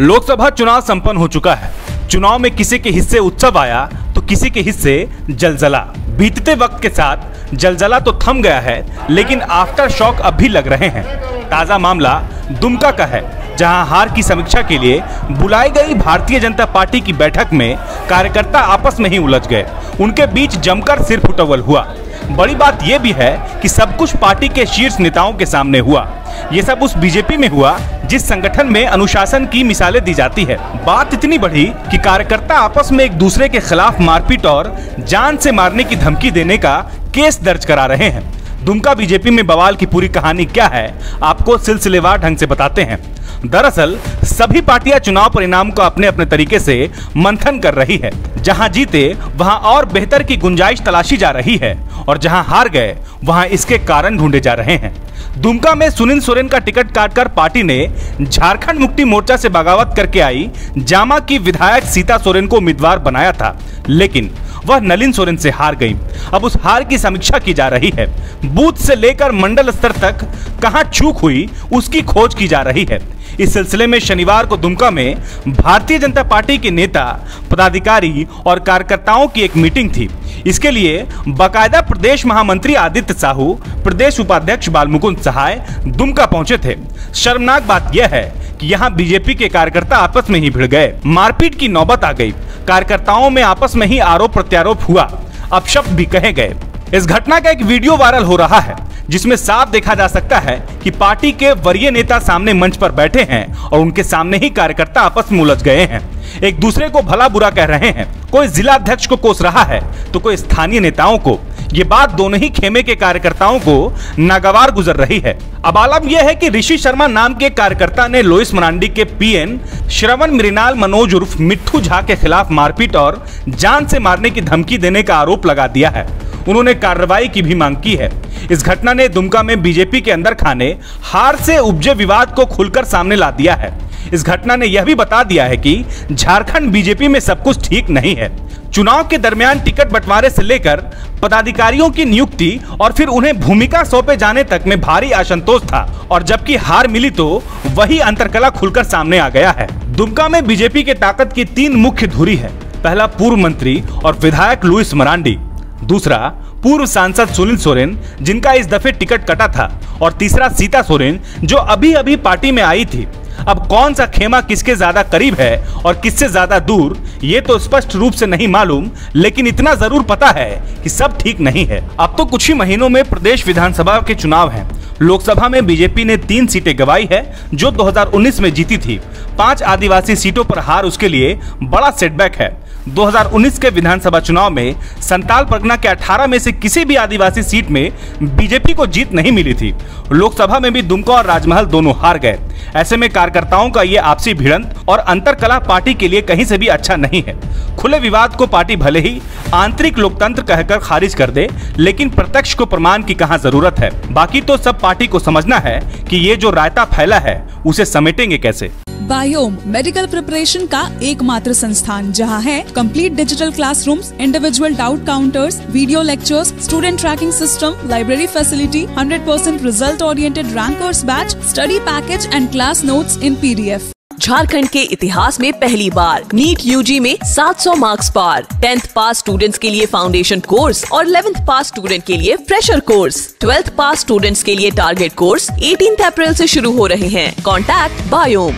लोकसभा चुनाव संपन्न हो चुका है। चुनाव में किसी के हिस्से उत्सव आया तो किसी के हिस्से जलजला। बीतते वक्त के साथ जलजला तो थम गया है, लेकिन आफ्टर शॉक अब भी लग रहे हैं। ताजा मामला दुमका का है, जहां हार की समीक्षा के लिए बुलाई गई भारतीय जनता पार्टी की बैठक में कार्यकर्ता आपस में ही उलझ गए। उनके बीच जमकर सिर फुटअव्वल हुआ। बड़ी बात यह भी है कि सब कुछ पार्टी के शीर्ष नेताओं के सामने हुआ। ये सब उस बीजेपी में हुआ जिस संगठन में अनुशासन की मिसालें दी जाती है। बात इतनी बढ़ी कि कार्यकर्ता आपस में एक दूसरे के खिलाफ मारपीट और जान से मारने की धमकी देने का केस दर्ज करा रहे हैं। दुमका बीजेपी में बवाल की पूरी कहानी क्या है, आपको सिलसिलेवार ढंग से बताते हैं। दरअसल सभी पार्टियां चुनाव परिणाम को अपने अपने तरीके से मंथन कर रही है। जहां जीते वहां और बेहतर की गुंजाइश तलाशी जा रही है, और जहां हार गए वहां इसके कारण ढूंढे जा रहे हैं। दुमका में सुनील सोरेन का टिकट काटकर पार्टी ने झारखंड मुक्ति मोर्चा से बगावत करके आई जामा की विधायक सीता सोरेन को उम्मीदवार बनाया था, लेकिन वह नलिन सोरेन से हार गई। अब उस हार की समीक्षा की जा रही है। बूथ से लेकर मंडल स्तर तक कहां चूक हुई उसकी खोज की जा रही है। इस सिलसिले में शनिवार को दुमका में भारतीय जनता पार्टी के नेता, पदाधिकारी और कार्यकर्ताओं की एक मीटिंग थी। इसके लिए बाकायदा प्रदेश महामंत्री आदित्य साहू, प्रदेश उपाध्यक्ष बालमुकुंद सहाय दुमका पहुंचे थे। शर्मनाक बात यह है कि यहां बीजेपी के कार्यकर्ता आपस में ही भिड़ गए। मारपीट की नौबत आ गई। कार्यकर्ताओं में आपस में ही आरोप प्रत्यारोप हुआ, अपशब्द भी कहे गए। इस घटना का एक वीडियो वायरल हो रहा है, जिसमें साफ देखा जा सकता है कि पार्टी के वरीय नेता सामने मंच पर बैठे हैं और उनके सामने ही कार्यकर्ता आपस में उलझ गए हैं। एक दूसरे को भला बुरा कह रहे हैं। कोई जिला अध्यक्ष को कोस रहा है तो कोई स्थानीय नेताओं को। ये बात दोनों ही खेमे के कार्यकर्ताओं को नागवार गुजर रही है। अब आलम यह है कि ऋषि शर्मा नाम के कार्यकर्ता ने लोइस मरांडी के पीएन श्रवण मृणाल मनोज उर्फ मिट्ठू झा के खिलाफ मारपीट और जान से मारने की धमकी देने का आरोप लगा दिया है। उन्होंने कार्रवाई की भी मांग की है। इस घटना ने दुमका में बीजेपी के अंदर खाने हार से उपजे विवाद को खुलकर सामने ला दिया है। इस घटना ने यह भी बता दिया है कि झारखंड बीजेपी में सब कुछ ठीक नहीं है। चुनाव के दरमियान टिकट बंटवारे से लेकर पदाधिकारियों की नियुक्ति और फिर उन्हें भूमिका सौंपे जाने तक में भारी असंतोष था, और जबकि हार मिली तो वही अंतरकला खुलकर सामने आ गया है। दुमका में बीजेपी के ताकत की 3 मुख्य धुरी है। पहला पूर्व मंत्री और विधायक लुइस मरांडी, दूसरा पूर्व सांसद सुनील सोरेन जिनका इस दफे टिकट कटा था, और तीसरा सीता सोरेन जो अभी अभी पार्टी में आई थी। अब कौन सा खेमा किसके ज्यादा करीब है और किससे ज्यादा दूर, ये तो स्पष्ट रूप से नहीं मालूम, लेकिन इतना जरूर पता है कि सब ठीक नहीं है। अब तो कुछ ही महीनों में प्रदेश विधानसभा के चुनाव हैं। लोकसभा में बीजेपी ने 3 सीटें गंवाई है जो 2019 में जीती थी। 5 आदिवासी सीटों पर हार उसके लिए बड़ा सेटबैक है। 2019 के विधानसभा चुनाव में संताल परगना के 18 में से किसी भी आदिवासी सीट में बीजेपी को जीत नहीं मिली थी। लोकसभा में भी दुमका और राजमहल दोनों हार गए। ऐसे में कार्यकर्ताओं का ये आपसी भिड़ंत और अंतरकलह पार्टी के लिए कहीं से भी अच्छा नहीं है। खुले विवाद को पार्टी भले ही आंतरिक लोकतंत्र कहकर खारिज कर दे, लेकिन प्रत्यक्ष को प्रमाण की कहां जरूरत है। बाकी तो सब पार्टी को समझना है कि ये जो रायता फैला है उसे समेटेंगे कैसे। बायोम मेडिकल प्रिपरेशन का एकमात्र संस्थान, जहां है complete digital classrooms, individual doubt counters, video lectures, student tracking system, library facility, 100% result oriented rankers batch, study package and class notes in PDF। Jharkhand के इतिहास में पहली बार नीट यूजी में 700 मार्क्स पार। 10th पास स्टूडेंट्स के लिए फाउंडेशन कोर्स और 11th पास student के लिए फ्रेशर कोर्स। 12th पास स्टूडेंट्स के लिए टारगेट कोर्स 18 अप्रैल से शुरू हो रहे हैं। Contact biome.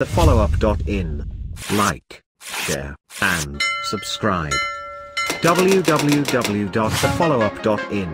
thefollowup.in. Like, share, and subscribe. www.thefollowup.in